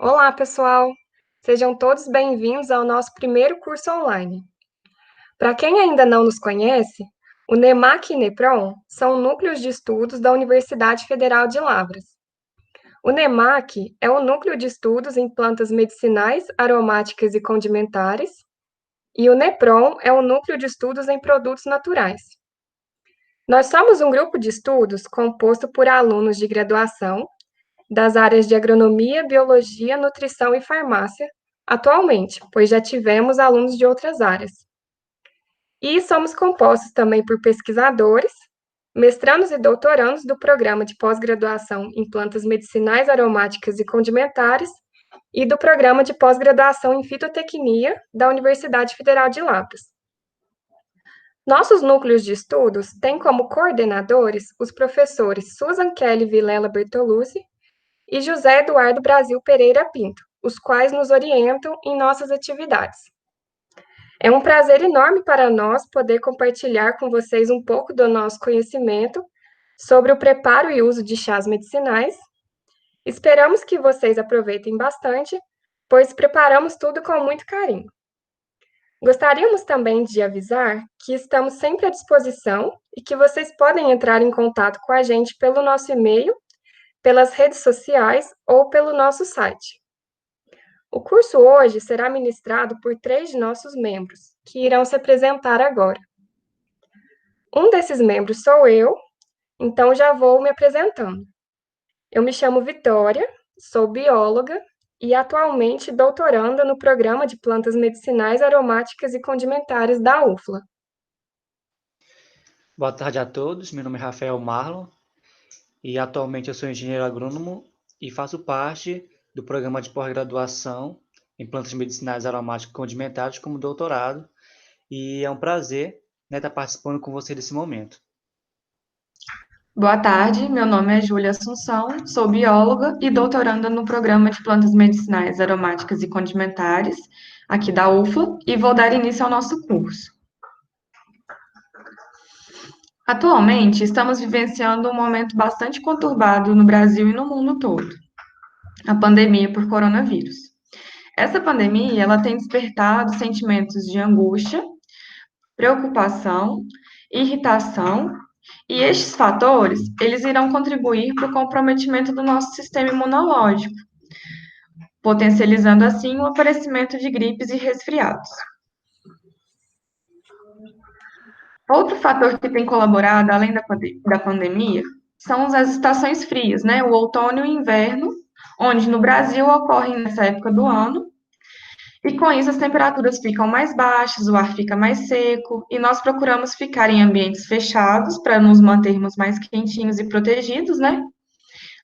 Olá, pessoal! Sejam todos bem-vindos ao nosso primeiro curso online. Para quem ainda não nos conhece, o NEMAC e NEPROM são núcleos de estudos da Universidade Federal de Lavras. O NEMAC é o núcleo de estudos em plantas medicinais, aromáticas e condimentares, e o NEPROM é o núcleo de estudos em produtos naturais. Nós somos um grupo de estudos composto por alunos de graduação das áreas de agronomia, biologia, nutrição e farmácia, atualmente, pois já tivemos alunos de outras áreas. E somos compostos também por pesquisadores, mestrandos e doutorandos do programa de pós-graduação em plantas medicinais, aromáticas e condimentares e do programa de pós-graduação em fitotecnia da Universidade Federal de Lavras. Nossos núcleos de estudos têm como coordenadores os professores Susan Kelly Vilela Bertolucci e José Eduardo Brasil Pereira Pinto, os quais nos orientam em nossas atividades. É um prazer enorme para nós poder compartilhar com vocês um pouco do nosso conhecimento sobre o preparo e uso de chás medicinais. Esperamos que vocês aproveitem bastante, pois preparamos tudo com muito carinho. Gostaríamos também de avisar que estamos sempre à disposição e que vocês podem entrar em contato com a gente pelo nosso e-mail, pelas redes sociais ou pelo nosso site. O curso hoje será ministrado por 3 de nossos membros, que irão se apresentar agora. Um desses membros sou eu, então já vou me apresentando. Eu me chamo Vitória, sou bióloga e atualmente doutoranda no programa de plantas medicinais, aromáticas e condimentares da UFLA. Boa tarde a todos, meu nome é Rafael Marlon e atualmente eu sou engenheiro agrônomo e faço parte do programa de pós-graduação em plantas medicinais aromáticas e condimentares como doutorado, e é um prazer estar participando com você nesse momento. Boa tarde, meu nome é Júlia Assunção, sou bióloga e doutoranda no programa de plantas medicinais aromáticas e condimentares aqui da UFLA e vou dar início ao nosso curso. Atualmente, estamos vivenciando um momento bastante conturbado no Brasil e no mundo todo, a pandemia por coronavírus. Essa pandemia, ela tem despertado sentimentos de angústia, preocupação, irritação, e estes fatores, eles irão contribuir para o comprometimento do nosso sistema imunológico, potencializando assim o aparecimento de gripes e resfriados. Outro fator que tem colaborado, além da pandemia, são as estações frias, né? O outono e o inverno, onde no Brasil ocorrem nessa época do ano, e com isso as temperaturas ficam mais baixas, o ar fica mais seco, e nós procuramos ficar em ambientes fechados para nos mantermos mais quentinhos e protegidos, né?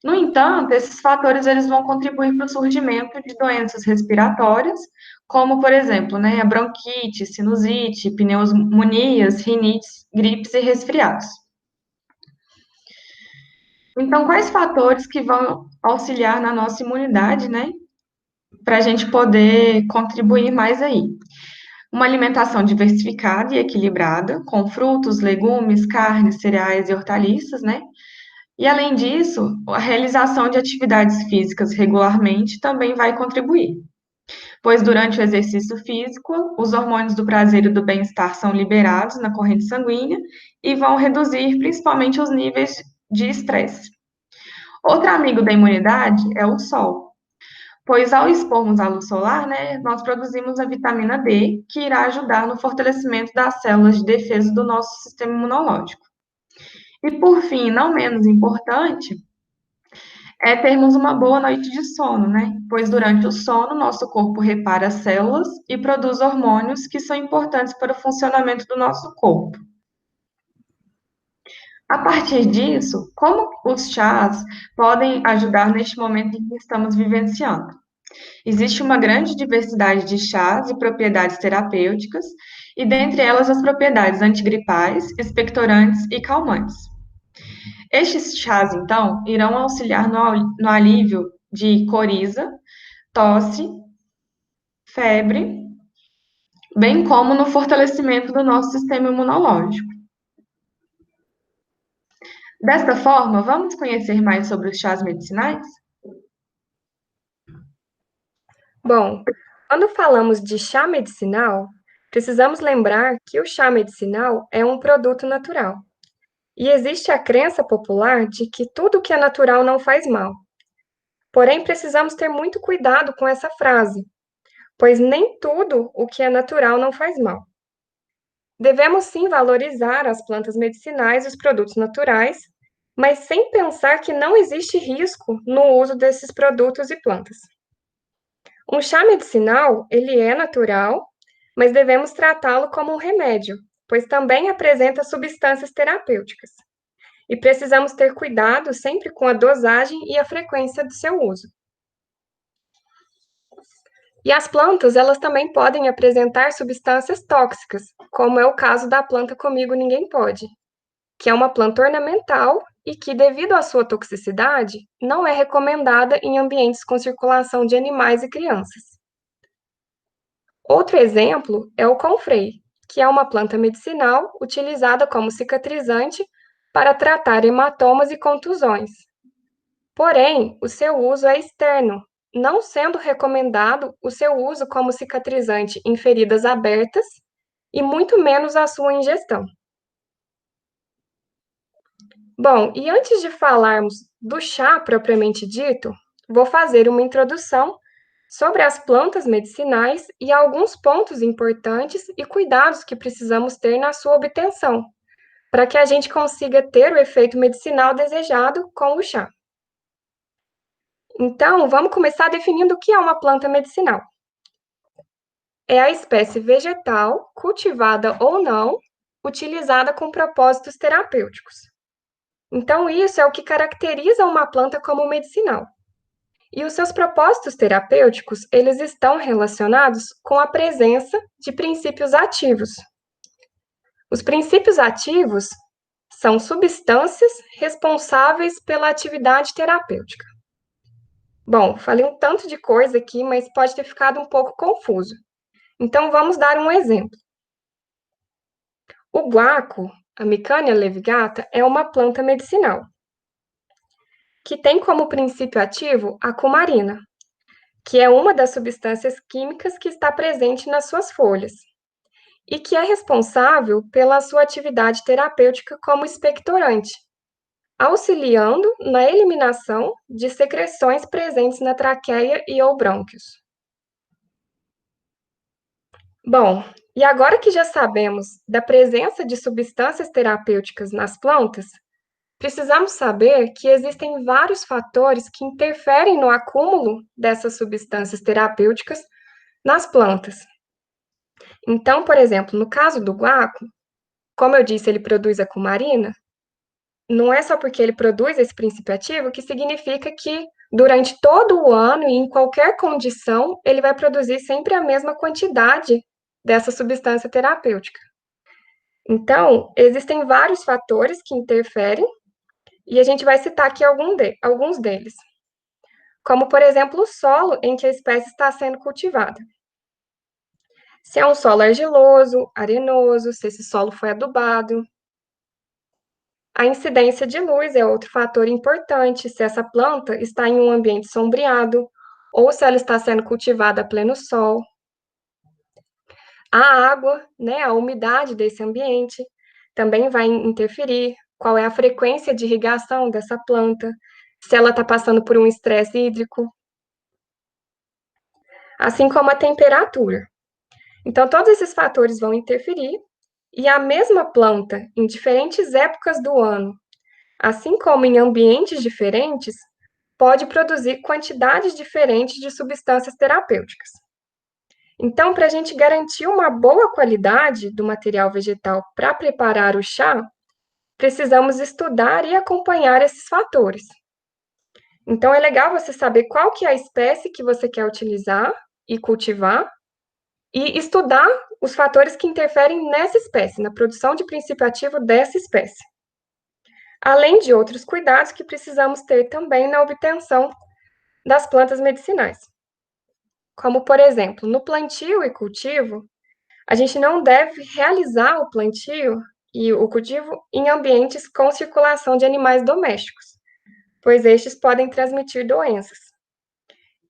No entanto, esses fatores eles vão contribuir para o surgimento de doenças respiratórias, como, por exemplo, né, a bronquite, sinusite, pneumonias, rinites, gripes e resfriados. Então, quais fatores que vão auxiliar na nossa imunidade, né, para a gente poder contribuir mais aí? Uma alimentação diversificada e equilibrada, com frutos, legumes, carnes, cereais e hortaliças, né? E, além disso, a realização de atividades físicas regularmente também vai contribuir, pois durante o exercício físico, os hormônios do prazer e do bem-estar são liberados na corrente sanguínea e vão reduzir principalmente os níveis de estresse. Outro amigo da imunidade é o sol, pois ao expormos à luz solar, né, nós produzimos a vitamina D, que irá ajudar no fortalecimento das células de defesa do nosso sistema imunológico. E, por fim, não menos importante, é termos uma boa noite de sono, né? Pois durante o sono, nosso corpo repara as células e produz hormônios que são importantes para o funcionamento do nosso corpo. A partir disso, como os chás podem ajudar neste momento em que estamos vivenciando? Existe uma grande diversidade de chás e propriedades terapêuticas, e dentre elas as propriedades antigripais, expectorantes e calmantes. Estes chás, então, irão auxiliar no alívio de coriza, tosse, febre, bem como no fortalecimento do nosso sistema imunológico. Desta forma, vamos conhecer mais sobre os chás medicinais? Bom, quando falamos de chá medicinal, precisamos lembrar que o chá medicinal é um produto natural. E existe a crença popular de que tudo que é natural não faz mal. Porém, precisamos ter muito cuidado com essa frase, pois nem tudo o que é natural não faz mal. Devemos sim valorizar as plantas medicinais e os produtos naturais, mas sem pensar que não existe risco no uso desses produtos e plantas. Um chá medicinal, ele é natural, mas devemos tratá-lo como um remédio, pois também apresenta substâncias terapêuticas. E precisamos ter cuidado sempre com a dosagem e a frequência do seu uso. E as plantas, elas também podem apresentar substâncias tóxicas, como é o caso da planta Comigo Ninguém Pode, que é uma planta ornamental e que, devido à sua toxicidade, não é recomendada em ambientes com circulação de animais e crianças. Outro exemplo é o confrei, que é uma planta medicinal utilizada como cicatrizante para tratar hematomas e contusões. Porém, o seu uso é externo, não sendo recomendado o seu uso como cicatrizante em feridas abertas e muito menos a sua ingestão. Bom, e antes de falarmos do chá propriamente dito, vou fazer uma introdução sobre as plantas medicinais e alguns pontos importantes e cuidados que precisamos ter na sua obtenção, para que a gente consiga ter o efeito medicinal desejado com o chá. Então, vamos começar definindo o que é uma planta medicinal. É a espécie vegetal, cultivada ou não, utilizada com propósitos terapêuticos. Então, isso é o que caracteriza uma planta como medicinal. E os seus propósitos terapêuticos, eles estão relacionados com a presença de princípios ativos. Os princípios ativos são substâncias responsáveis pela atividade terapêutica. Bom, falei um tanto de coisa aqui, mas pode ter ficado um pouco confuso. Então, vamos dar um exemplo. O guaco, a Micânia levigata, é uma planta medicinal, que tem como princípio ativo a cumarina, que é uma das substâncias químicas que está presente nas suas folhas, e que é responsável pela sua atividade terapêutica como expectorante, auxiliando na eliminação de secreções presentes na traqueia e ou brônquios. Bom, e agora que já sabemos da presença de substâncias terapêuticas nas plantas, precisamos saber que existem vários fatores que interferem no acúmulo dessas substâncias terapêuticas nas plantas. Então, por exemplo, no caso do guaco, como eu disse, ele produz a cumarina, não é só porque ele produz esse princípio ativo que significa que durante todo o ano e em qualquer condição ele vai produzir sempre a mesma quantidade dessa substância terapêutica. Então, existem vários fatores que interferem e a gente vai citar aqui alguns deles, como, por exemplo, o solo em que a espécie está sendo cultivada. Se é um solo argiloso, arenoso, se esse solo foi adubado. A incidência de luz é outro fator importante, se essa planta está em um ambiente sombreado ou se ela está sendo cultivada a pleno sol. A água, né, a umidade desse ambiente também vai interferir. Qual é a frequência de irrigação dessa planta? Se ela está passando por um estresse hídrico. Assim como a temperatura. Então, todos esses fatores vão interferir e a mesma planta, em diferentes épocas do ano, assim como em ambientes diferentes, pode produzir quantidades diferentes de substâncias terapêuticas. Então, para a gente garantir uma boa qualidade do material vegetal para preparar o chá, precisamos estudar e acompanhar esses fatores. Então, é legal você saber qual que é a espécie que você quer utilizar e cultivar, e estudar os fatores que interferem nessa espécie, na produção de princípio ativo dessa espécie. Além de outros cuidados que precisamos ter também na obtenção das plantas medicinais. Como, por exemplo, no plantio e cultivo, a gente não deve realizar o plantio e o cultivo em ambientes com circulação de animais domésticos, pois estes podem transmitir doenças.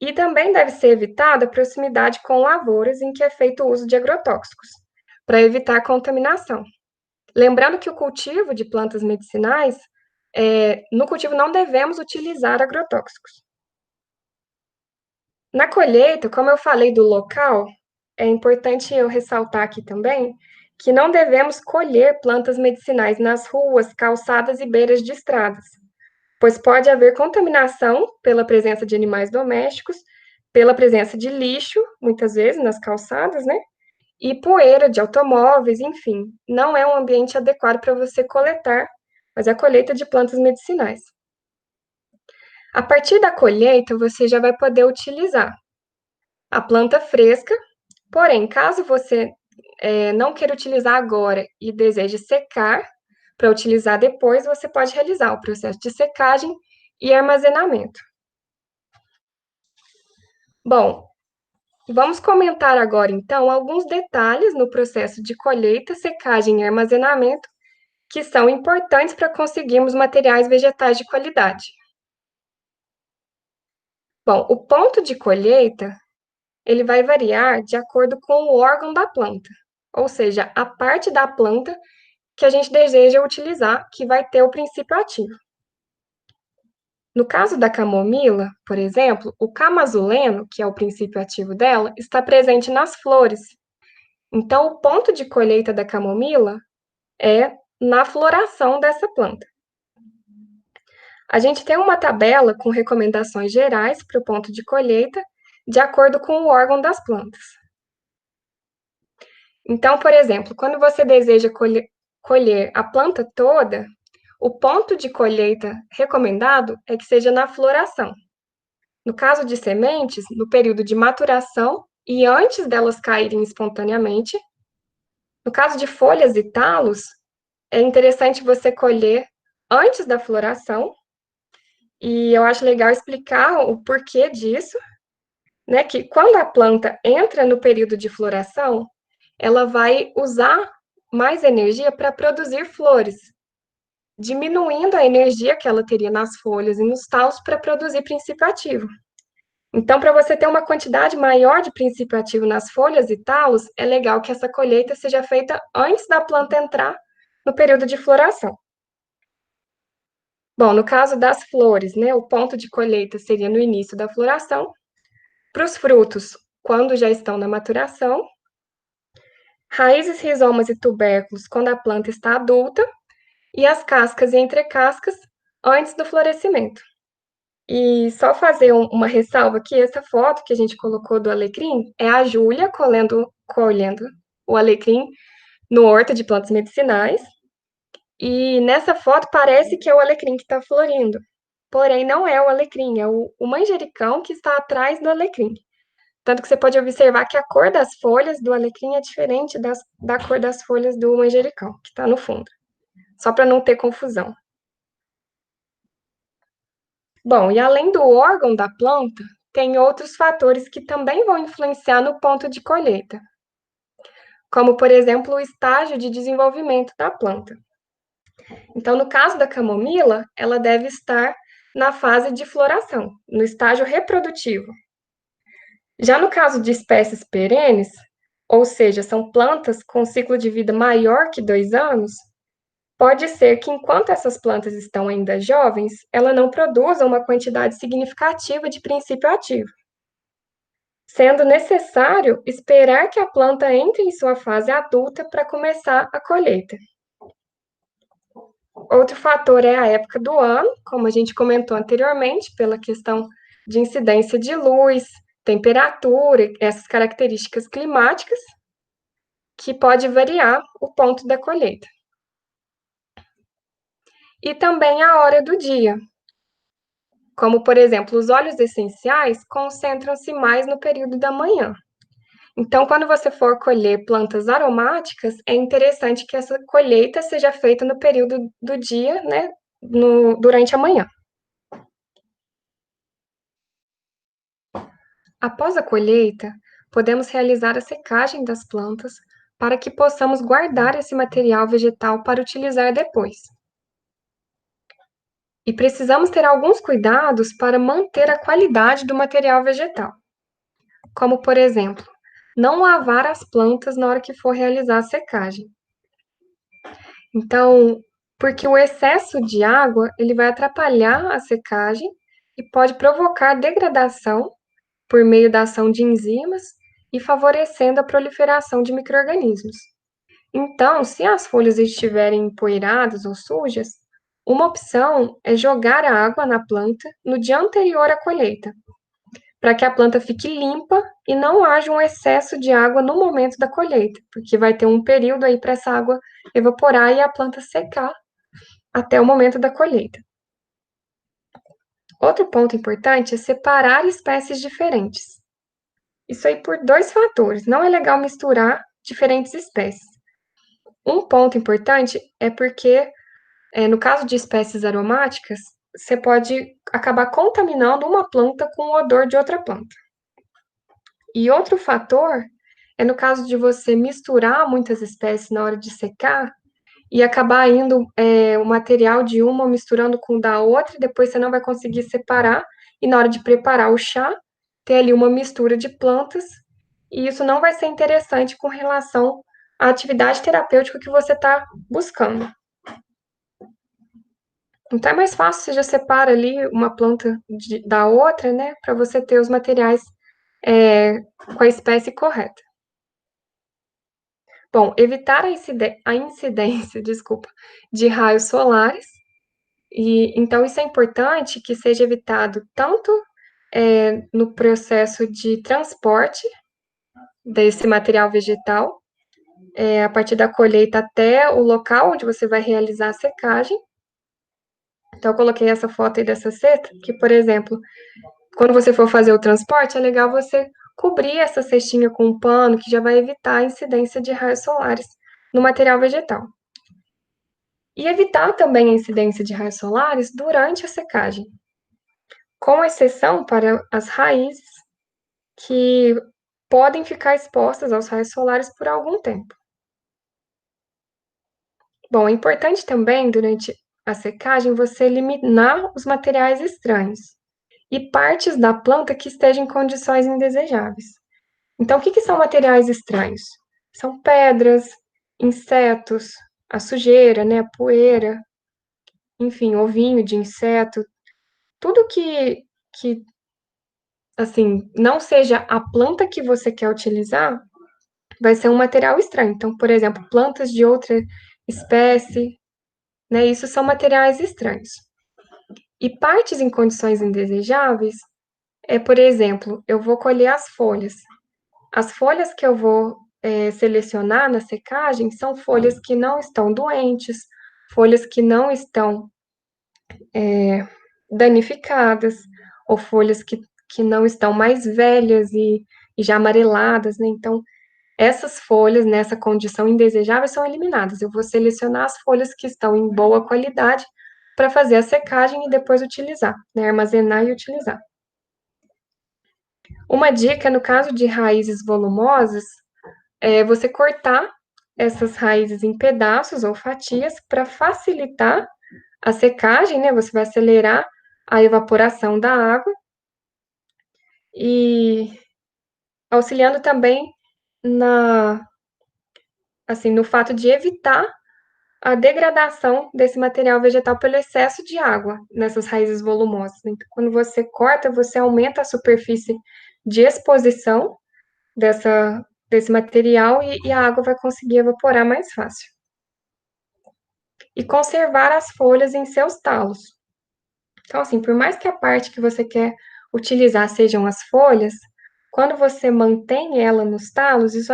E também deve ser evitada a proximidade com lavouras em que é feito o uso de agrotóxicos, para evitar contaminação. Lembrando que o cultivo de plantas medicinais, no cultivo não devemos utilizar agrotóxicos. Na colheita, como eu falei do local, é importante eu ressaltar aqui também que não devemos colher plantas medicinais nas ruas, calçadas e beiras de estradas, pois pode haver contaminação pela presença de animais domésticos, pela presença de lixo, muitas vezes nas calçadas, né? E poeira de automóveis, enfim, não é um ambiente adequado para você coletar, mas a colheita de plantas medicinais. A partir da colheita, você já vai poder utilizar a planta fresca, porém, caso você não queira utilizar agora e deseje secar para utilizar depois, você pode realizar o processo de secagem e armazenamento. Bom, vamos comentar agora, então, alguns detalhes no processo de colheita, secagem e armazenamento que são importantes para conseguirmos materiais vegetais de qualidade. Bom, o ponto de colheita, ele vai variar de acordo com o órgão da planta, ou seja, a parte da planta que a gente deseja utilizar, que vai ter o princípio ativo. No caso da camomila, por exemplo, o camazuleno, que é o princípio ativo dela, está presente nas flores. Então, o ponto de colheita da camomila é na floração dessa planta. A gente tem uma tabela com recomendações gerais para o ponto de colheita, de acordo com o órgão das plantas. Então, por exemplo, quando você deseja colher a planta toda, o ponto de colheita recomendado é que seja na floração. No caso de sementes, no período de maturação e antes delas caírem espontaneamente. No caso de folhas e talos, é interessante você colher antes da floração. E eu acho legal explicar o porquê disso, né? Que quando a planta entra no período de floração, ela vai usar mais energia para produzir flores, diminuindo a energia que ela teria nas folhas e nos talos para produzir princípio ativo. Então, para você ter uma quantidade maior de princípio ativo nas folhas e talos, é legal que essa colheita seja feita antes da planta entrar no período de floração. Bom, no caso das flores, né, o ponto de colheita seria no início da floração. Para os frutos, quando já estão na maturação. Raízes, rizomas e tubérculos, quando a planta está adulta. E as cascas e entrecascas, antes do florescimento. E só fazer uma ressalva aqui, essa foto que a gente colocou do alecrim é a Júlia colhendo o alecrim no horto de plantas medicinais. E nessa foto parece que é o alecrim que está florindo. Porém, não é o alecrim, é o manjericão que está atrás do alecrim. Tanto que você pode observar que a cor das folhas do alecrim é diferente da cor das folhas do manjericão, que está no fundo. Só para não ter confusão. Bom, e além do órgão da planta, tem outros fatores que também vão influenciar no ponto de colheita, como, por exemplo, o estágio de desenvolvimento da planta. Então, no caso da camomila, ela deve estar na fase de floração, no estágio reprodutivo. Já no caso de espécies perenes, ou seja, são plantas com ciclo de vida maior que 2 anos, pode ser que enquanto essas plantas estão ainda jovens, ela não produza uma quantidade significativa de princípio ativo, sendo necessário esperar que a planta entre em sua fase adulta para começar a colheita. Outro fator é a época do ano, como a gente comentou anteriormente, pela questão de incidência de luz, temperatura, essas características climáticas, que pode variar o ponto da colheita. E também a hora do dia, como, por exemplo, os óleos essenciais concentram-se mais no período da manhã. Então, quando você for colher plantas aromáticas, é interessante que essa colheita seja feita no período do dia, né, durante a manhã. Após a colheita, podemos realizar a secagem das plantas para que possamos guardar esse material vegetal para utilizar depois. E precisamos ter alguns cuidados para manter a qualidade do material vegetal, como, por exemplo, não lavar as plantas na hora que for realizar a secagem. Então, porque o excesso de água, ele vai atrapalhar a secagem e pode provocar degradação por meio da ação de enzimas e favorecendo a proliferação de micro-organismos. Então, se as folhas estiverem empoeiradas ou sujas, uma opção é jogar a água na planta no dia anterior à colheita, para que a planta fique limpa e não haja um excesso de água no momento da colheita, porque vai ter um período aí para essa água evaporar e a planta secar até o momento da colheita. Outro ponto importante é separar espécies diferentes. Isso aí por dois fatores. Não é legal misturar diferentes espécies. Um ponto importante é porque, no caso de espécies aromáticas, você pode acabar contaminando uma planta com o odor de outra planta. E outro fator é no caso de você misturar muitas espécies na hora de secar e acabar indo o material de uma misturando com o da outra, e depois você não vai conseguir separar, e na hora de preparar o chá, ter ali uma mistura de plantas, e isso não vai ser interessante com relação à atividade terapêutica que você está buscando. Então é mais fácil, você já separa ali uma planta da outra, né, para você ter os materiais com a espécie correta. Bom, evitar a incidência, desculpa, de raios solares, e então isso é importante que seja evitado tanto no processo de transporte desse material vegetal, a partir da colheita até o local onde você vai realizar a secagem. Então, eu coloquei essa foto aí dessa cesta, que, por exemplo, quando você for fazer o transporte, é legal você cobrir essa cestinha com um pano, que já vai evitar a incidência de raios solares no material vegetal. E evitar também a incidência de raios solares durante a secagem, com exceção para as raízes que podem ficar expostas aos raios solares por algum tempo. Bom, é importante também, durante a secagem, você eliminar os materiais estranhos e partes da planta que estejam em condições indesejáveis. Então, o que são materiais estranhos? São pedras, insetos, a sujeira, né, a poeira, enfim, ovinho de inseto, tudo que assim, não seja a planta que você quer utilizar, vai ser um material estranho. Então, por exemplo, plantas de outra espécie, né, isso são materiais estranhos. E partes em condições indesejáveis por exemplo, eu vou colher as folhas. As folhas que eu vou selecionar na secagem são folhas que não estão doentes, folhas que não estão danificadas, ou folhas que não estão mais velhas e já amareladas, né? Então, essas folhas, nessa condição indesejável, são eliminadas. Eu vou selecionar as folhas que estão em boa qualidade para fazer a secagem e depois utilizar, né? Armazenar e utilizar. Uma dica, no caso de raízes volumosas, é você cortar essas raízes em pedaços ou fatias para facilitar a secagem, né? Você vai acelerar a evaporação da água e auxiliando também assim, no fato de evitar a degradação desse material vegetal pelo excesso de água nessas raízes volumosas. Então, quando você corta, você aumenta a superfície de exposição desse material e a água vai conseguir evaporar mais fácil. E conservar as folhas em seus talos. Então, assim, por mais que a parte que você quer utilizar sejam as folhas, quando você mantém ela nos talos, isso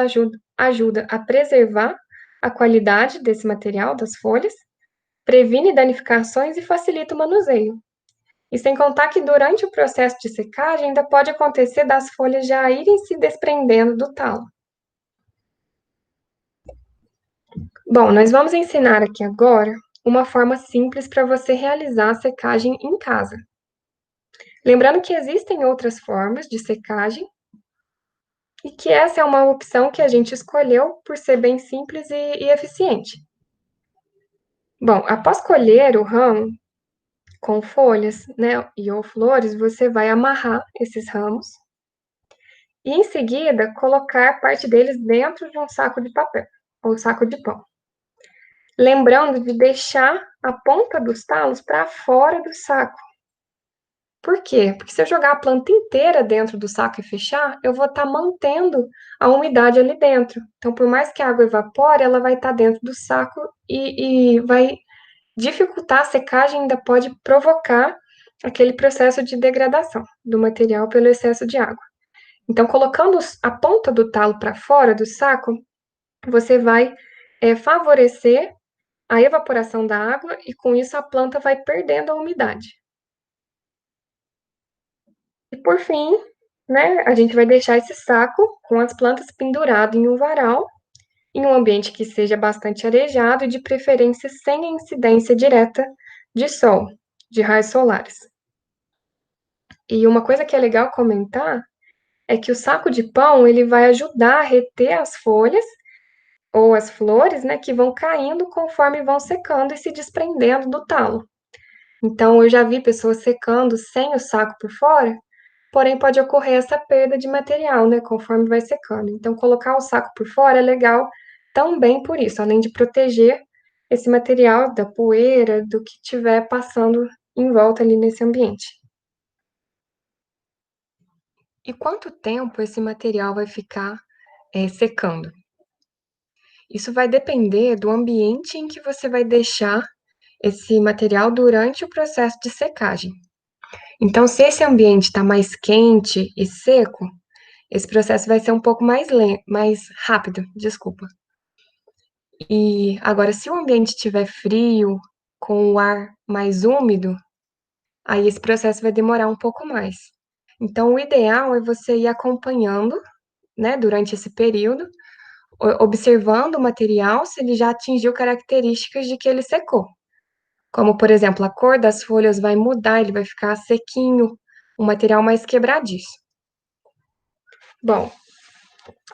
ajuda a preservar a qualidade desse material, das folhas, previne danificações e facilita o manuseio. E sem contar que durante o processo de secagem ainda pode acontecer das folhas já irem se desprendendo do talo. Bom, nós vamos ensinar aqui agora uma forma simples para você realizar a secagem em casa. Lembrando que existem outras formas de secagem e que essa é uma opção que a gente escolheu por ser bem simples e eficiente. Bom, após colher o ramo, com folhas, né, e ou flores, você vai amarrar esses ramos e, em seguida, colocar parte deles dentro de um saco de papel ou saco de pão. Lembrando de deixar a ponta dos talos para fora do saco. Por quê? Porque se eu jogar a planta inteira dentro do saco e fechar, eu vou estar mantendo a umidade ali dentro. Então, por mais que a água evapore, ela vai estar dentro do saco e vai dificultar a secagem, ainda pode provocar aquele processo de degradação do material pelo excesso de água. Então, colocando a ponta do talo para fora do saco, você vai favorecer a evaporação da água e, com isso, a planta vai perdendo a umidade. E, por fim, né, a gente vai deixar esse saco com as plantas pendurado em um varal, em um ambiente que seja bastante arejado e, de preferência, sem a incidência direta de sol, de raios solares. E uma coisa que é legal comentar é que o saco de pão ele vai ajudar a reter as folhas ou as flores, né, que vão caindo conforme vão secando e se desprendendo do talo. Então, eu já vi pessoas secando sem o saco por fora, porém pode ocorrer essa perda de material, né, conforme vai secando. Então, colocar o saco por fora é legal também por isso, além de proteger esse material da poeira, do que estiver passando em volta ali nesse ambiente. E quanto tempo esse material vai ficar secando? Isso vai depender do ambiente em que você vai deixar esse material durante o processo de secagem. Então, se esse ambiente está mais quente e seco, esse processo vai ser um pouco mais rápido, desculpa. E agora, se o ambiente estiver frio, com o ar mais úmido, aí esse processo vai demorar um pouco mais. Então, o ideal é você ir acompanhando, né, durante esse período, observando o material se ele já atingiu características de que ele secou. Como, por exemplo, a cor das folhas vai mudar, ele vai ficar sequinho, um material mais quebradiço. Bom,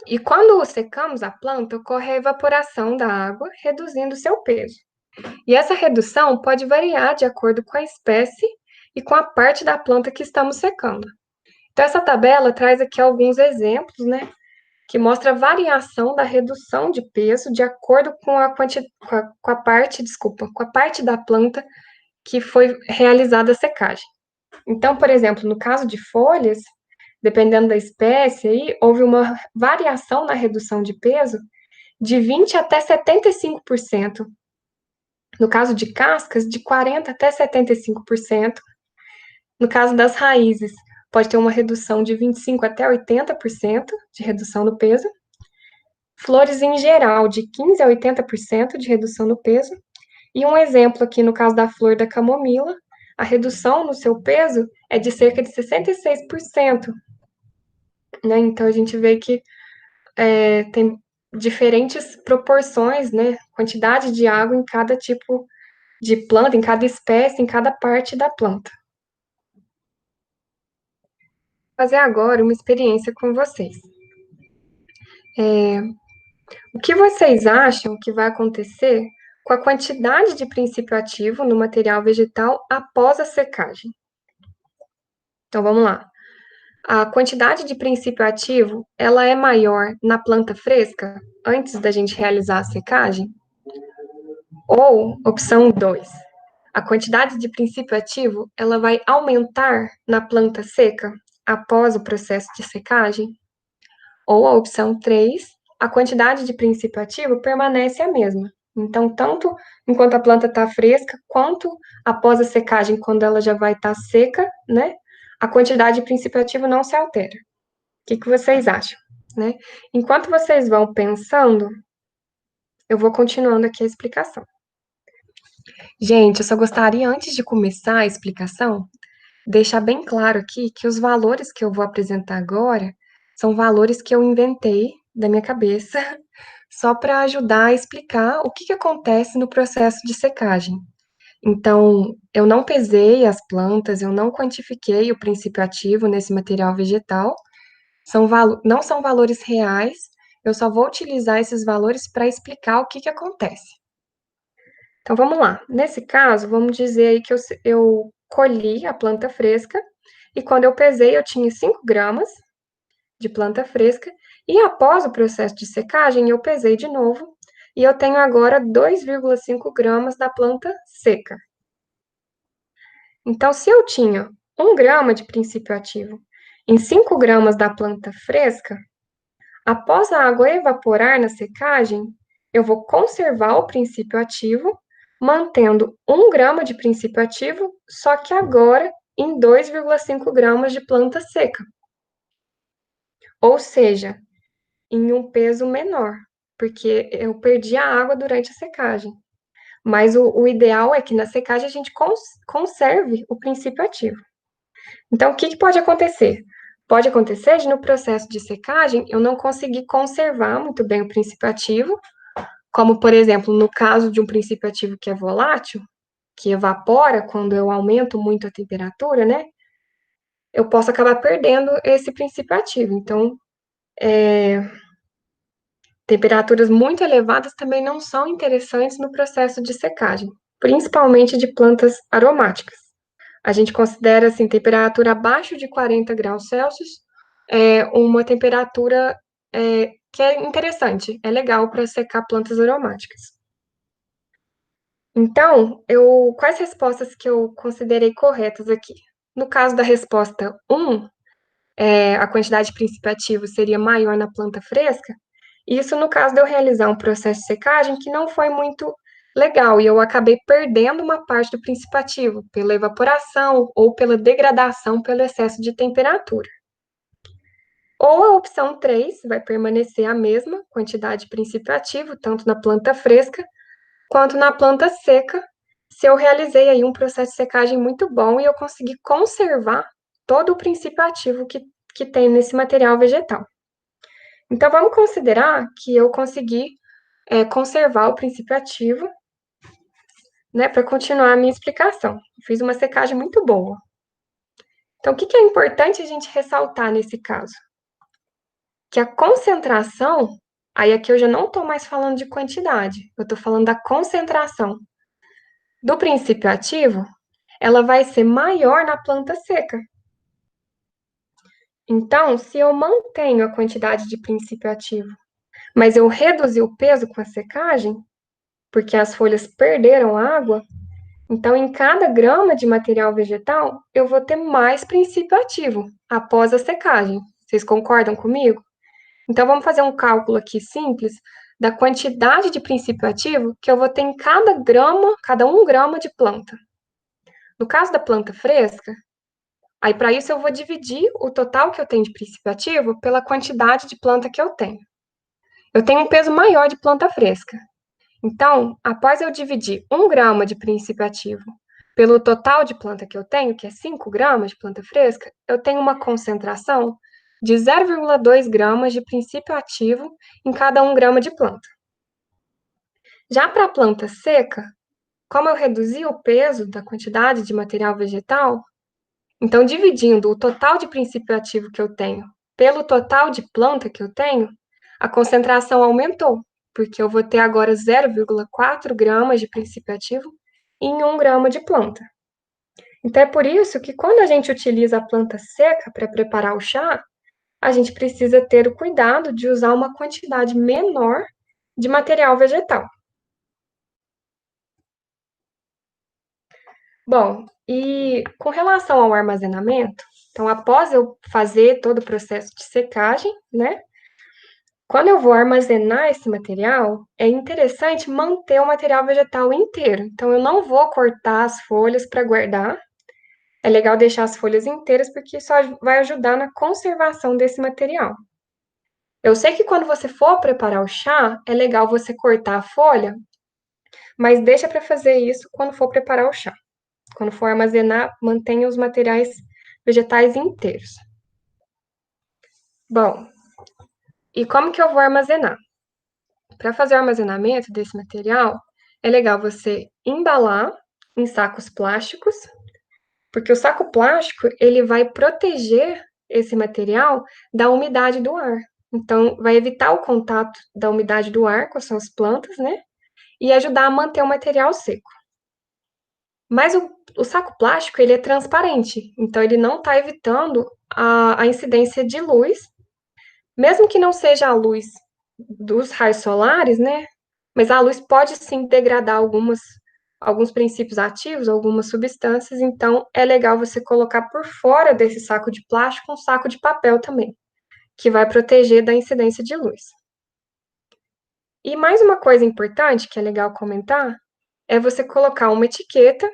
e quando secamos a planta, ocorre a evaporação da água, reduzindo seu peso. E essa redução pode variar de acordo com a espécie e com a parte da planta que estamos secando. Então, essa tabela traz aqui alguns exemplos, né, que mostra a variação da redução de peso de acordo com a parte da planta que foi realizada a secagem. Então, por exemplo, no caso de folhas, dependendo da espécie, aí, houve uma variação na redução de peso de 20 até 75%. No caso de cascas, de 40 até 75%. No caso das raízes, pode ter uma redução de 25 até 80% de redução no peso. Flores em geral, de 15 a 80% de redução no peso. E um exemplo aqui no caso da flor da camomila, a redução no seu peso é de cerca de 66%. Né? Então, a gente vê que tem diferentes proporções, né? Quantidade de água em cada tipo de planta, em cada espécie, em cada parte da planta. Vou fazer agora uma experiência com vocês. O que vocês acham que vai acontecer com a quantidade de princípio ativo no material vegetal após a secagem? Então, vamos lá. A quantidade de princípio ativo, ela é maior na planta fresca, antes da gente realizar a secagem? Ou, opção 2, a quantidade de princípio ativo, ela vai aumentar na planta seca, após o processo de secagem? Ou a opção 3, a quantidade de princípio ativo permanece a mesma. Então, tanto enquanto a planta está fresca, quanto após a secagem, quando ela já vai estar seca, né? A quantidade de princípio ativo não se altera. O que vocês acham? Né? Enquanto vocês vão pensando, eu vou continuando aqui a explicação. Gente, eu só gostaria, antes de começar a explicação, deixar bem claro aqui que os valores que eu vou apresentar agora são valores que eu inventei da minha cabeça, só para ajudar a explicar o que acontece no processo de secagem. Então, eu não pesei as plantas, eu não quantifiquei o princípio ativo nesse material vegetal, não são valores reais, eu só vou utilizar esses valores para explicar o que acontece. Então, vamos lá. Nesse caso, vamos dizer aí que eu colhi a planta fresca e quando eu pesei eu tinha 5 gramas de planta fresca e após o processo de secagem eu pesei de novo e eu tenho agora 2,5 gramas da planta seca. Então, se eu tinha 1 grama de princípio ativo em 5 gramas da planta fresca, após a água evaporar na secagem, eu vou conservar o princípio ativo, mantendo 1 grama de princípio ativo, só que agora em 2,5 gramas de planta seca. Ou seja, em um peso menor, porque eu perdi a água durante a secagem. Mas o ideal é que na secagem a gente conserve o princípio ativo. Então, o que pode acontecer? Pode acontecer de no processo de secagem eu não conseguir conservar muito bem o princípio ativo, como, por exemplo, no caso de um princípio ativo que é volátil, que evapora quando eu aumento muito a temperatura, né? Eu posso acabar perdendo esse princípio ativo. Então, temperaturas muito elevadas também não são interessantes no processo de secagem, principalmente de plantas aromáticas. A gente considera assim temperatura abaixo de 40 graus Celsius uma temperatura que é interessante, é legal para secar plantas aromáticas. Então, quais respostas que eu considerei corretas aqui? No caso da resposta 1, a quantidade de princípio ativo seria maior na planta fresca, isso no caso de eu realizar um processo de secagem que não foi muito legal e eu acabei perdendo uma parte do princípio ativo pela evaporação ou pela degradação pelo excesso de temperatura. Ou a opção 3 vai permanecer a mesma quantidade de princípio ativo, tanto na planta fresca quanto na planta seca, se eu realizei aí um processo de secagem muito bom e eu consegui conservar todo o princípio ativo que tem nesse material vegetal. Então, vamos considerar que eu consegui conservar o princípio ativo, né, para continuar a minha explicação. Fiz uma secagem muito boa. Então, o que é importante a gente ressaltar nesse caso? Que a concentração, aí aqui eu já não estou mais falando de quantidade, eu estou falando da concentração do princípio ativo, ela vai ser maior na planta seca. Então, se eu mantenho a quantidade de princípio ativo, mas eu reduzi o peso com a secagem, porque as folhas perderam água, então em cada grama de material vegetal eu vou ter mais princípio ativo após a secagem. Vocês concordam comigo? Então vamos fazer um cálculo aqui simples da quantidade de princípio ativo que eu vou ter em cada grama, cada 1 grama de planta. No caso da planta fresca, aí para isso eu vou dividir o total que eu tenho de princípio ativo pela quantidade de planta que eu tenho. Eu tenho um peso maior de planta fresca. Então, após eu dividir 1 grama de princípio ativo pelo total de planta que eu tenho, que é 5 gramas de planta fresca, eu tenho uma concentração de 0,2 gramas de princípio ativo em cada 1 grama de planta. Já para a planta seca, como eu reduzi o peso da quantidade de material vegetal, então dividindo o total de princípio ativo que eu tenho pelo total de planta que eu tenho, a concentração aumentou, porque eu vou ter agora 0,4 gramas de princípio ativo em 1 grama de planta. Então é por isso que quando a gente utiliza a planta seca para preparar o chá, a gente precisa ter o cuidado de usar uma quantidade menor de material vegetal. Bom, e com relação ao armazenamento, então após eu fazer todo o processo de secagem, né? Quando eu vou armazenar esse material, é interessante manter o material vegetal inteiro. Então eu não vou cortar as folhas para guardar. É legal deixar as folhas inteiras porque isso vai ajudar na conservação desse material. Eu sei que quando você for preparar o chá, é legal você cortar a folha, mas deixa para fazer isso quando for preparar o chá. Quando for armazenar, mantenha os materiais vegetais inteiros. Bom, e como que eu vou armazenar? Para fazer o armazenamento desse material, é legal você embalar em sacos plásticos, porque o saco plástico ele vai proteger esse material da umidade do ar. Então, vai evitar o contato da umidade do ar com as suas plantas, né? E ajudar a manter o material seco. Mas o saco plástico, ele é transparente, então ele não está evitando a incidência de luz, mesmo que não seja a luz dos raios solares, né? Mas a luz pode sim degradar alguns princípios ativos, algumas substâncias, então é legal você colocar por fora desse saco de plástico um saco de papel também, que vai proteger da incidência de luz. E mais uma coisa importante que é legal comentar é você colocar uma etiqueta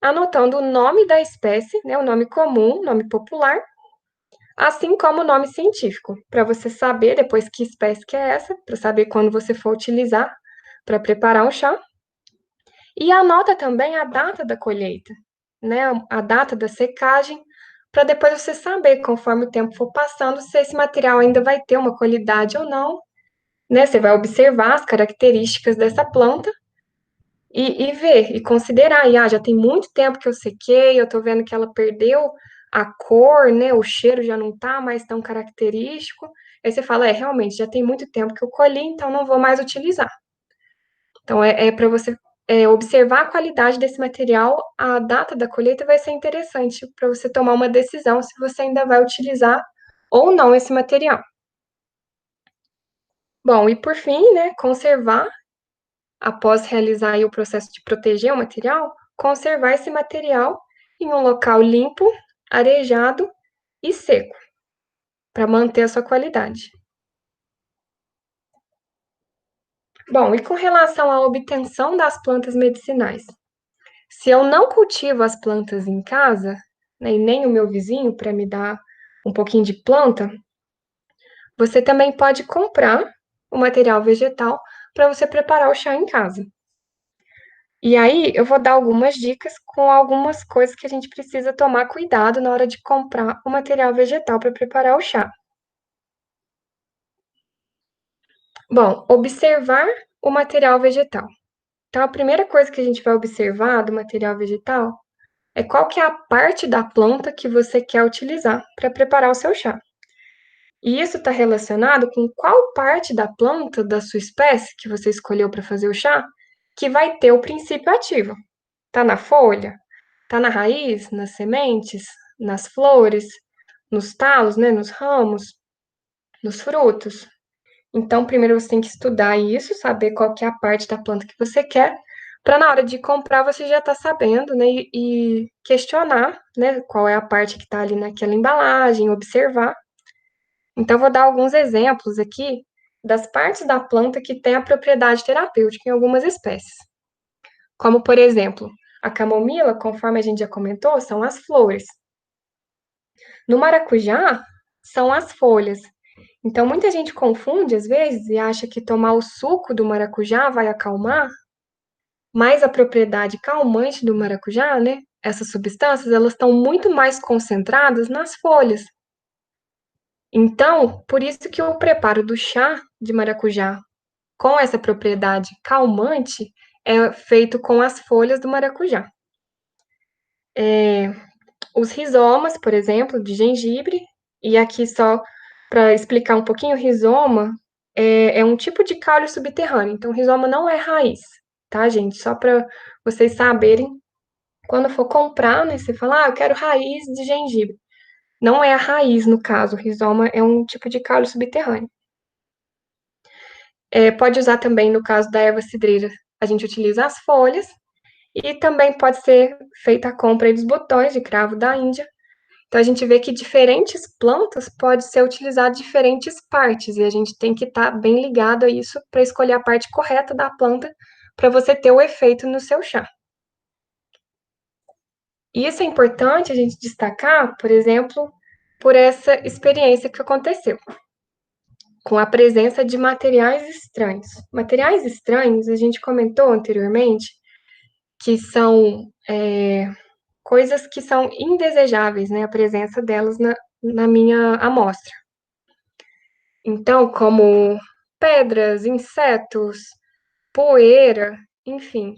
anotando o nome da espécie, né, o nome comum, nome popular, assim como o nome científico, para você saber depois que espécie que é essa, para saber quando você for utilizar para preparar um chá. E anota também a data da colheita, né, a data da secagem, para depois você saber, conforme o tempo for passando, se esse material ainda vai ter uma qualidade ou não, né? Você vai observar as características dessa planta e ver, e considerar, já tem muito tempo que eu sequei, eu tô vendo que ela perdeu a cor, né, o cheiro já não tá mais tão característico, aí você fala, realmente, já tem muito tempo que eu colhi, então não vou mais utilizar. Então, é para você observar a qualidade desse material, a data da colheita vai ser interessante para você tomar uma decisão se você ainda vai utilizar ou não esse material. Bom, e por fim, né, conservar após realizar aí o processo de proteger o material, conservar esse material em um local limpo, arejado e seco, para manter a sua qualidade. Bom, e com relação à obtenção das plantas medicinais? Se eu não cultivo as plantas em casa, né, e nem o meu vizinho para me dar um pouquinho de planta, você também pode comprar o material vegetal para você preparar o chá em casa. E aí, eu vou dar algumas dicas com algumas coisas que a gente precisa tomar cuidado na hora de comprar o material vegetal para preparar o chá. Bom, observar o material vegetal. Então, a primeira coisa que a gente vai observar do material vegetal é qual que é a parte da planta que você quer utilizar para preparar o seu chá. E isso está relacionado com qual parte da planta da sua espécie que você escolheu para fazer o chá que vai ter o princípio ativo. Tá na folha? Tá na raiz, nas sementes, nas flores, nos talos, né, nos ramos, nos frutos. Então, primeiro você tem que estudar isso, saber qual que é a parte da planta que você quer, para na hora de comprar você já tá sabendo, né, e questionar, né, qual é a parte que está ali naquela embalagem, observar. Então, vou dar alguns exemplos aqui das partes da planta que tem a propriedade terapêutica em algumas espécies. Como, por exemplo, a camomila, conforme a gente já comentou, são as flores. No maracujá, são as folhas. Então, muita gente confunde às vezes e acha que tomar o suco do maracujá vai acalmar, mas a propriedade calmante do maracujá, né? Essas substâncias, elas estão muito mais concentradas nas folhas. Então, por isso que o preparo do chá de maracujá com essa propriedade calmante é feito com as folhas do maracujá. Os rizomas, por exemplo, de gengibre, e aqui só para explicar um pouquinho, o rizoma é um tipo de caule subterrâneo, então o rizoma não é raiz, tá, gente? Só para vocês saberem, quando for comprar, né, você fala, eu quero raiz de gengibre. Não é a raiz, no caso, o rizoma é um tipo de caule subterrâneo. Pode usar também, no caso da erva cidreira, a gente utiliza as folhas, e também pode ser feita a compra dos botões de cravo da Índia. Então, a gente vê que diferentes plantas podem ser utilizadas diferentes partes, e a gente tem que estar bem ligado a isso para escolher a parte correta da planta para você ter o efeito no seu chá. E isso é importante a gente destacar, por exemplo, por essa experiência que aconteceu, com a presença de materiais estranhos. Materiais estranhos, a gente comentou anteriormente, que são coisas que são indesejáveis, né? A presença delas na minha amostra. Então, como pedras, insetos, poeira, enfim.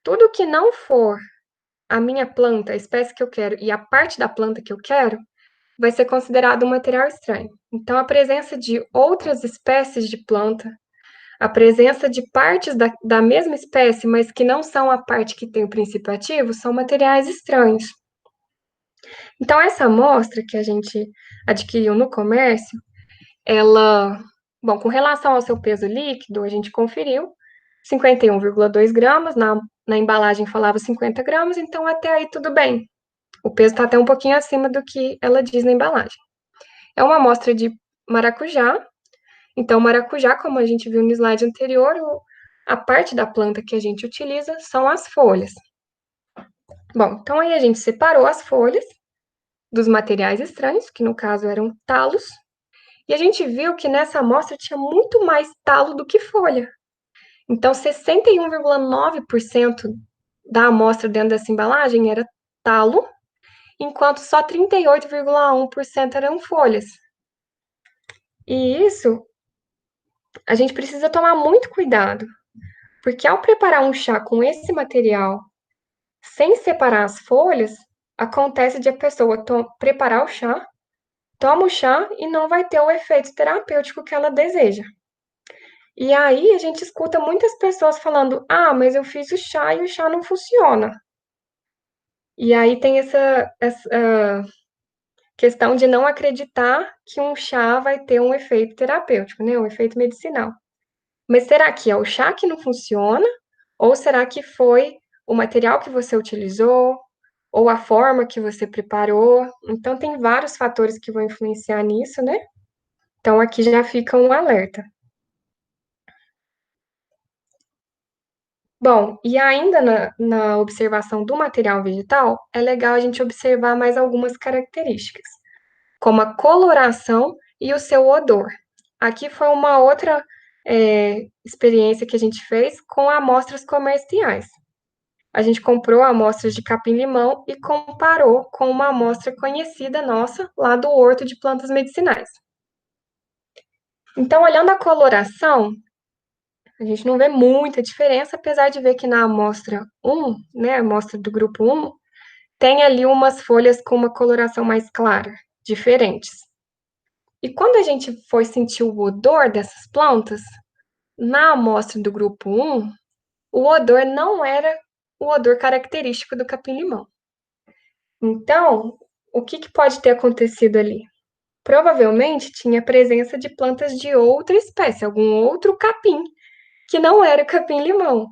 Tudo que não for a minha planta, a espécie que eu quero e a parte da planta que eu quero, vai ser considerado um material estranho. Então, a presença de outras espécies de planta, a presença de partes da mesma espécie, mas que não são a parte que tem o princípio ativo, são materiais estranhos. Então, essa amostra que a gente adquiriu no comércio, bom, com relação ao seu peso líquido, a gente conferiu 51,2 gramas, na embalagem falava 50 gramas, então até aí tudo bem. O peso está até um pouquinho acima do que ela diz na embalagem. É uma amostra de maracujá. Então, maracujá, como a gente viu no slide anterior, a parte da planta que a gente utiliza são as folhas. Bom, então aí a gente separou as folhas dos materiais estranhos, que no caso eram talos, e a gente viu que nessa amostra tinha muito mais talo do que folha. Então, 61,9% da amostra dentro dessa embalagem era talo, enquanto só 38,1% eram folhas. E isso a gente precisa tomar muito cuidado, porque ao preparar um chá com esse material, sem separar as folhas, acontece de a pessoa preparar o chá, toma o chá e não vai ter o efeito terapêutico que ela deseja. E aí a gente escuta muitas pessoas falando: ah, mas eu fiz o chá e o chá não funciona. E aí tem essa questão de não acreditar que um chá vai ter um efeito terapêutico, né? Um efeito medicinal. Mas será que é o chá que não funciona? Ou será que foi o material que você utilizou? Ou a forma que você preparou? Então, tem vários fatores que vão influenciar nisso, né? Então, aqui já fica um alerta. Bom, e ainda na observação do material vegetal, é legal a gente observar mais algumas características, como a coloração e o seu odor. Aqui foi uma outra experiência que a gente fez com amostras comerciais. A gente comprou amostras de capim-limão e comparou com uma amostra conhecida nossa lá do Horto de Plantas Medicinais. Então, olhando a coloração, a gente não vê muita diferença, apesar de ver que na amostra 1, né, a amostra do grupo 1, tem ali umas folhas com uma coloração mais clara, diferentes. E quando a gente foi sentir o odor dessas plantas, na amostra do grupo 1, o odor não era o odor característico do capim-limão. Então, o que pode ter acontecido ali? Provavelmente tinha presença de plantas de outra espécie, algum outro capim, que não era capim-limão.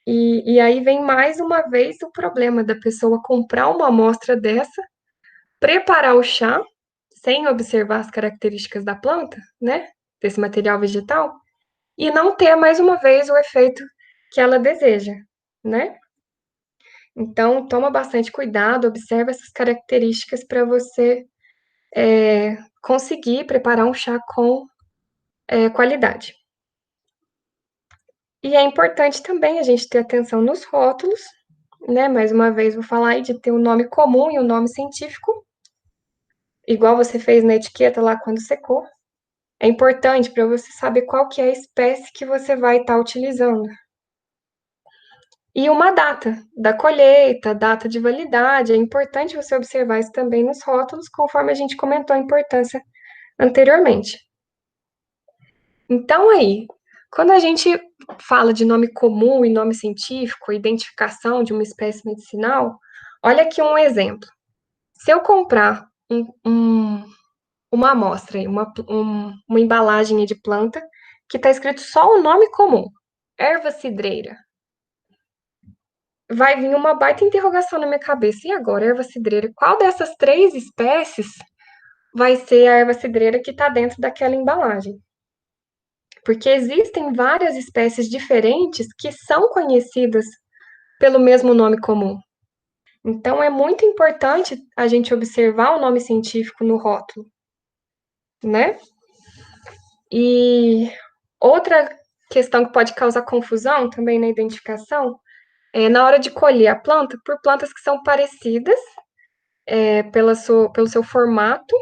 E aí vem mais uma vez o problema da pessoa comprar uma amostra dessa, preparar o chá, sem observar as características da planta, né? Desse material vegetal, e não ter mais uma vez o efeito que ela deseja, né? Então, toma bastante cuidado, observa essas características para você conseguir preparar um chá com qualidade. E é importante também a gente ter atenção nos rótulos, né? Mais uma vez, vou falar aí de ter o nome comum e o nome científico, igual você fez na etiqueta lá quando secou. É importante para você saber qual que é a espécie que você vai estar utilizando. E uma data da colheita, data de validade, é importante você observar isso também nos rótulos, conforme a gente comentou a importância anteriormente. Então, aí, quando a gente fala de nome comum e nome científico, identificação de uma espécie medicinal, olha aqui um exemplo. Se eu comprar uma amostra, uma embalagem de planta, que está escrito só o nome comum, erva cidreira, vai vir uma baita interrogação na minha cabeça. E agora, erva cidreira? Qual dessas 3 espécies vai ser a erva cidreira que está dentro daquela embalagem? Porque existem várias espécies diferentes que são conhecidas pelo mesmo nome comum. Então, é muito importante a gente observar o nome científico no rótulo, né? E outra questão que pode causar confusão também na identificação é na hora de colher a planta, por plantas que são parecidas pelo seu formato,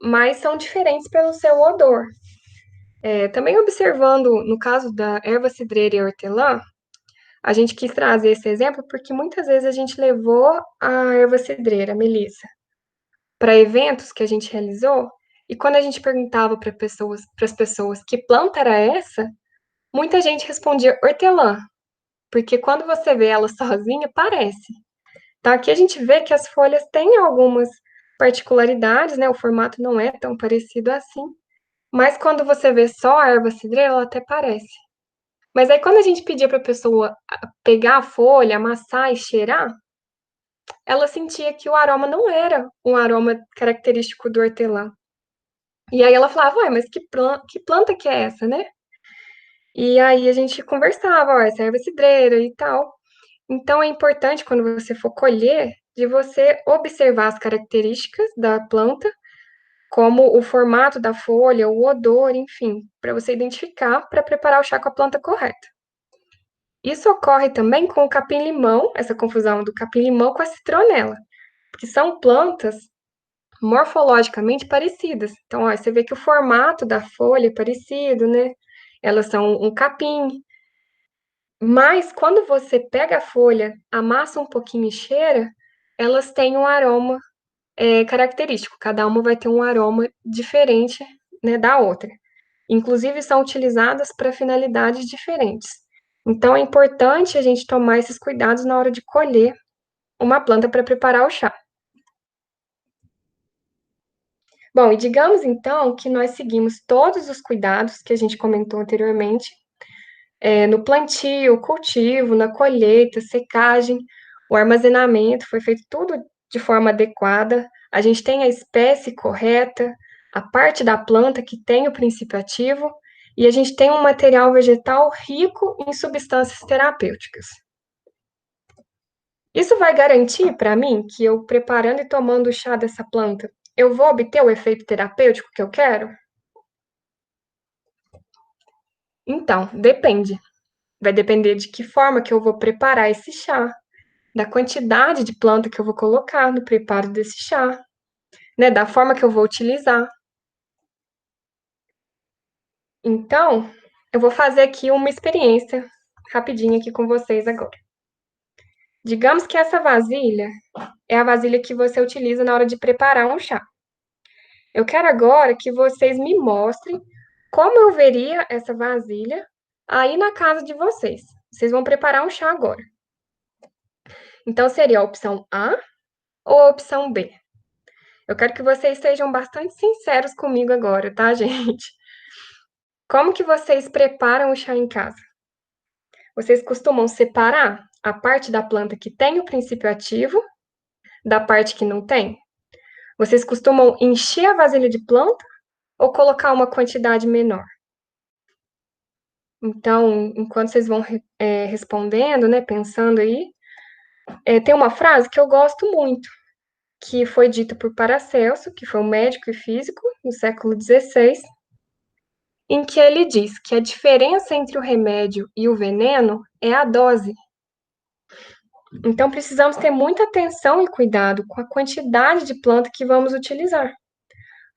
mas são diferentes pelo seu odor. Também observando, no caso da erva cidreira e hortelã, a gente quis trazer esse exemplo porque muitas vezes a gente levou a erva cidreira, a melissa, para eventos que a gente realizou E quando a gente perguntava para as pessoas que planta era essa, muita gente respondia hortelã, porque quando você vê ela sozinha, parece. Então aqui a gente vê que as folhas têm algumas particularidades, né? O formato não é tão parecido assim, mas quando você vê só a erva cidreira, ela até parece. Mas aí quando a gente pedia para a pessoa pegar a folha, amassar e cheirar, ela sentia que o aroma não era um aroma característico do hortelã. E aí ela falava, ué, mas que planta que é essa, né? E aí a gente conversava, ó, essa é a erva cidreira e tal. Então é importante quando você for colher, de você observar as características da planta, como o formato da folha, o odor, enfim, para você identificar para preparar o chá com a planta correta. Isso ocorre também com o capim-limão, essa confusão do capim-limão com a citronela, porque são plantas morfologicamente parecidas. Então, ó, você vê que o formato da folha é parecido, né? Elas são um capim. Mas quando você pega a folha, amassa um pouquinho e cheira, elas têm um aroma característico. Cada uma vai ter um aroma diferente, né, da outra. Inclusive, são utilizadas para finalidades diferentes. Então, é importante a gente tomar esses cuidados na hora de colher uma planta para preparar o chá. Bom, e digamos então que nós seguimos todos os cuidados que a gente comentou anteriormente, no plantio, cultivo, na colheita, secagem, o armazenamento, foi feito tudo de forma adequada, a gente tem a espécie correta, a parte da planta que tem o princípio ativo, e a gente tem um material vegetal rico em substâncias terapêuticas. Isso vai garantir para mim que eu preparando e tomando o chá dessa planta, eu vou obter o efeito terapêutico que eu quero? Então, depende. Vai depender de que forma que eu vou preparar esse chá, da quantidade de planta que eu vou colocar no preparo desse chá, né, da forma que eu vou utilizar. Então, eu vou fazer aqui uma experiência rapidinho aqui com vocês agora. Digamos que essa vasilha é a vasilha que você utiliza na hora de preparar um chá. Eu quero agora que vocês me mostrem como eu veria essa vasilha aí na casa de vocês. Vocês vão preparar um chá agora. Então, seria a opção A ou a opção B? Eu quero que vocês sejam bastante sinceros comigo agora, tá, gente? Como que vocês preparam o chá em casa? Vocês costumam separar a parte da planta que tem o princípio ativo da parte que não tem? Vocês costumam encher a vasilha de planta ou colocar uma quantidade menor? Então, enquanto vocês vão respondendo, né, pensando aí, tem uma frase que eu gosto muito, que foi dita por Paracelso, que foi um médico e físico no século XVI, em que ele diz que a diferença entre o remédio e o veneno é a dose. Então, precisamos ter muita atenção e cuidado com a quantidade de planta que vamos utilizar,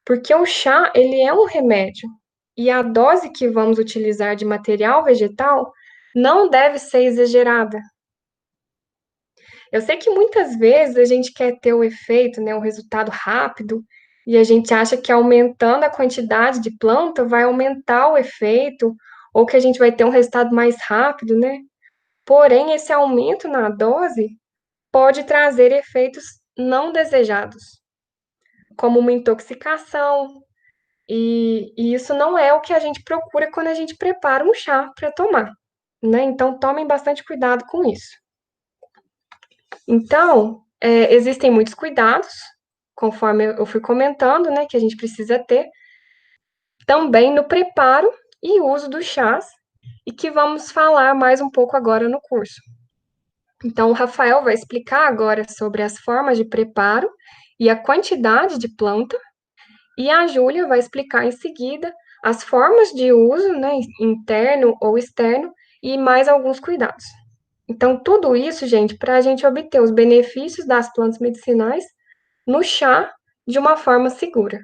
porque o chá, ele é um remédio, e a dose que vamos utilizar de material vegetal não deve ser exagerada. Eu sei que muitas vezes a gente quer ter o efeito, né, o resultado rápido, e a gente acha que aumentando a quantidade de planta vai aumentar o efeito, ou que a gente vai ter um resultado mais rápido, né? Porém, esse aumento na dose pode trazer efeitos não desejados, como uma intoxicação, e isso não é o que a gente procura quando a gente prepara um chá para tomar, né? Então, tomem bastante cuidado com isso. Então, existem muitos cuidados, conforme eu fui comentando, né, que a gente precisa ter, também no preparo e uso dos chás, e que vamos falar mais um pouco agora no curso. Então, o Rafael vai explicar agora sobre as formas de preparo e a quantidade de planta, e a Júlia vai explicar em seguida as formas de uso, né, interno ou externo, e mais alguns cuidados. Então, tudo isso, gente, para a gente obter os benefícios das plantas medicinais no chá de uma forma segura.